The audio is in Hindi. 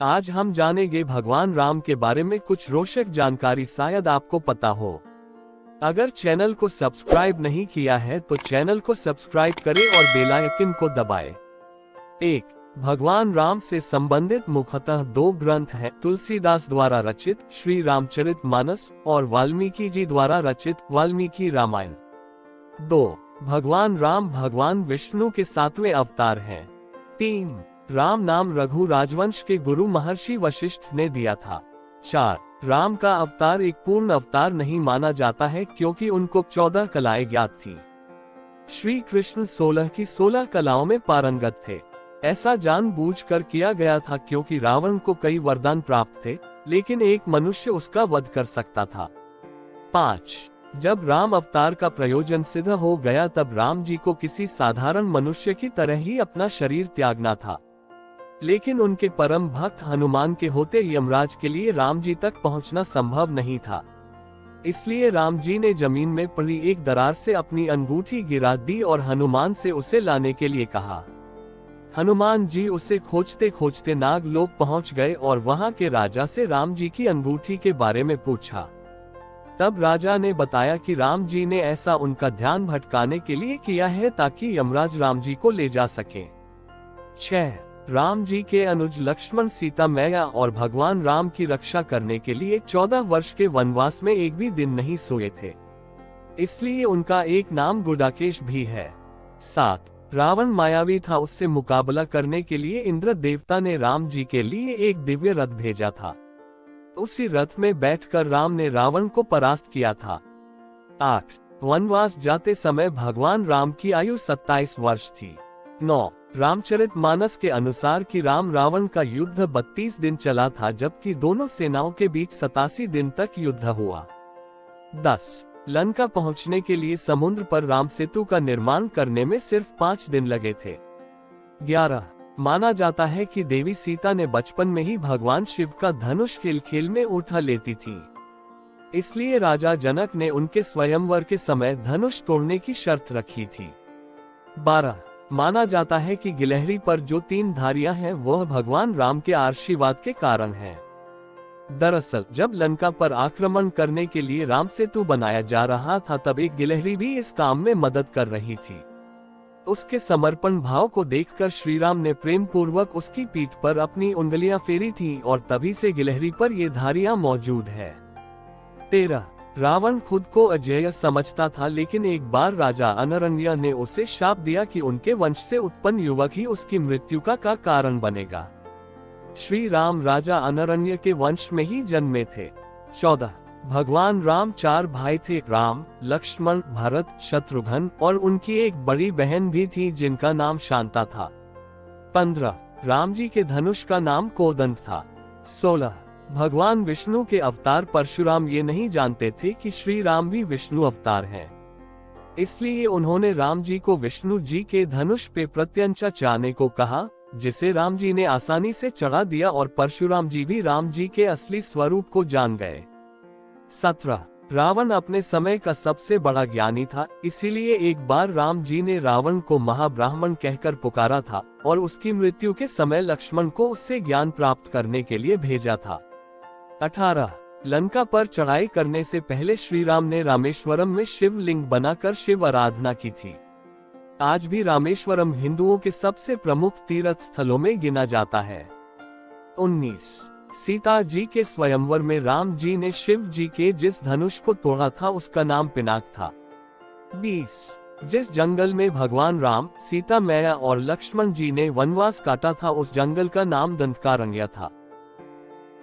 आज हम जानेंगे भगवान राम के बारे में कुछ रोचक जानकारी शायद आपको पता हो। अगर चैनल को सब्सक्राइब नहीं किया है तो चैनल को सब्सक्राइब करें और बेल आइकन को दबाएं। 1. भगवान राम से संबंधित मुख्यतः दो ग्रंथ हैं, तुलसीदास द्वारा रचित श्री रामचरितमानस और वाल्मीकि जी द्वारा रचित वाल्मीकि रामायण। 2. भगवान राम भगवान विष्णु के 7वें अवतार हैं। 3. राम नाम रघु राजवंश के गुरु महर्षि वशिष्ठ ने दिया था। 4. राम का अवतार एक पूर्ण अवतार नहीं माना जाता है क्योंकि उनको 14 कलाएं ज्ञात थी। श्री कृष्ण 16 की 16 कलाओं में पारंगत थे। ऐसा जानबूझकर किया गया था क्योंकि रावण को कई वरदान प्राप्त थे, लेकिन एक मनुष्य उसका वध कर सकता था। 5. जब राम अवतार का प्रयोजन सिद्ध हो गया तब राम जी को किसी साधारण मनुष्य की तरह ही अपना शरीर त्यागना था, लेकिन उनके परम भक्त हनुमान के होते यमराज के लिए राम जी तक पहुंचना संभव नहीं था। इसलिए राम जी ने जमीन में पड़ी एक दरार से अपनी अंगूठी गिरा दी और हनुमान से उसे लाने के लिए कहा। हनुमान जी उसे खोजते खोजते नागलोक पहुंच गए और वहां के राजा से राम जी की अंगूठी के बारे में पूछा। तब राजा ने बताया कि राम जी ने ऐसा उनका ध्यान भटकाने के लिए किया है ताकि यमराज राम जी को ले जा सके। 6. राम जी के अनुज लक्ष्मण सीता मैया और भगवान राम की रक्षा करने के लिए 14 वर्ष के वनवास में एक भी दिन नहीं सोए थे, इसलिए उनका एक नाम गुडाकेश भी है। 7. रावण मायावी था, उससे मुकाबला करने के लिए इंद्र देवता ने राम जी के लिए एक दिव्य रथ भेजा था। उसी रथ में बैठकर राम ने रावण को परास्त किया था। 8. वनवास जाते समय भगवान राम की आयु 27 वर्ष थी। 9. रामचरितमानस के अनुसार कि राम रावण का युद्ध 32 दिन चला था, जबकि दोनों सेनाओं के बीच 87 दिन तक युद्ध हुआ। 10. लंका पहुंचने के लिए समुद्र पर राम सेतु का निर्माण करने में सिर्फ 5 दिन लगे थे। 11. माना जाता है कि देवी सीता ने बचपन में ही भगवान शिव का धनुष खेल खेल में उठा लेती थी, इसलिए राजा जनक ने उनके स्वयंवर के समय धनुष तोड़ने की शर्त रखी थी। 12. माना जाता है कि गिलहरी पर जो 3 धारियां हैं वह भगवान राम के आशीर्वाद के कारण हैं। दरअसल जब लंका पर आक्रमण करने के लिए राम सेतु बनाया जा रहा था तब एक गिलहरी भी इस काम में मदद कर रही थी। उसके समर्पण भाव को देखकर श्री राम ने प्रेम पूर्वक उसकी पीठ पर अपनी उंगलियां फेरी थी और तभी से गिलहरी पर ये धारियां मौजूद है। 13. रावण खुद को अजेय समझता था, लेकिन एक बार राजा अनरण्य ने उसे शाप दिया कि उनके वंश से उत्पन्न युवक ही उसकी मृत्यु का कारण बनेगा। श्री राम राजा अनरण्य के वंश में ही जन्मे थे। 14. भगवान राम 4 भाई थे, राम, लक्ष्मण, भरत, शत्रुघ्न और उनकी एक बड़ी बहन भी थी जिनका नाम शांता था। 15. राम जी के धनुष का नाम कोदंड था। 16. भगवान विष्णु के अवतार परशुराम ये नहीं जानते थे कि श्री राम भी विष्णु अवतार हैं, इसलिए उन्होंने राम जी को विष्णु जी के धनुष पे प्रत्यंचा चाहने को कहा, जिसे राम जी ने आसानी से चढ़ा दिया और परशुराम जी भी राम जी के असली स्वरूप को जान गए। 17. रावण अपने समय का सबसे बड़ा ज्ञानी था, इसीलिए एक बार राम जी ने रावण को महाब्राह्मण कहकर पुकारा था और उसकी मृत्यु के समय लक्ष्मण को उससे ज्ञान प्राप्त करने के लिए भेजा था। 18. लंका पर चढ़ाई करने से पहले श्री राम ने रामेश्वरम में शिवलिंग बनाकर शिव आराधना की थी। आज भी रामेश्वरम हिंदुओं के सबसे प्रमुख तीर्थ स्थलों में गिना जाता है। 19. सीता जी के स्वयंवर में राम जी ने शिव जी के जिस धनुष को तोड़ा था उसका नाम पिनाक था। 20. जिस जंगल में भगवान राम, सीता मैया और लक्ष्मण जी ने वनवास काटा था उस जंगल का नाम दंडकारण्य था।